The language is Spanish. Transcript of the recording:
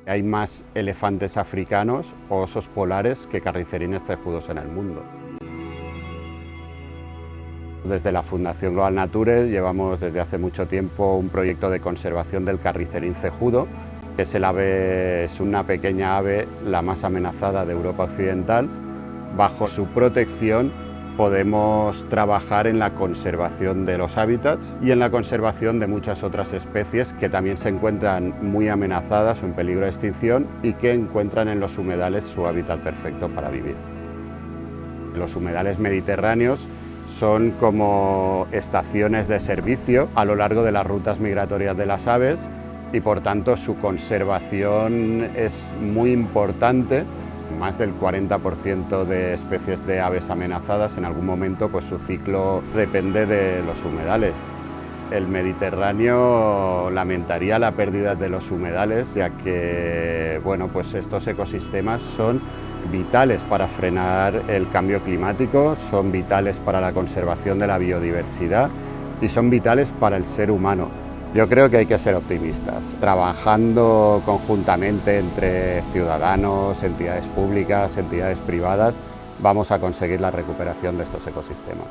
Hay más elefantes africanos o osos polares que carricerines cejudos en el mundo. Desde la Fundación Global Nature llevamos desde hace mucho tiempo un proyecto de conservación del carricerín cejudo. Es una pequeña ave, la más amenazada de Europa Occidental. Bajo su protección podemos trabajar en la conservación de los hábitats y en la conservación de muchas otras especies que también se encuentran muy amenazadas o en peligro de extinción y que encuentran en los humedales su hábitat perfecto para vivir. Los humedales mediterráneos son como estaciones de servicio a lo largo de las rutas migratorias de las aves y por tanto su conservación es muy importante. Más del 40% de especies de aves amenazadas en algún momento pues su ciclo depende de los humedales. El Mediterráneo lamentaría la pérdida de los humedales, ya que pues estos ecosistemas son vitales para frenar el cambio climático, son vitales para la conservación de la biodiversidad y son vitales para el ser humano. Yo creo que hay que ser optimistas, trabajando conjuntamente entre ciudadanos, entidades públicas, entidades privadas, vamos a conseguir la recuperación de estos ecosistemas.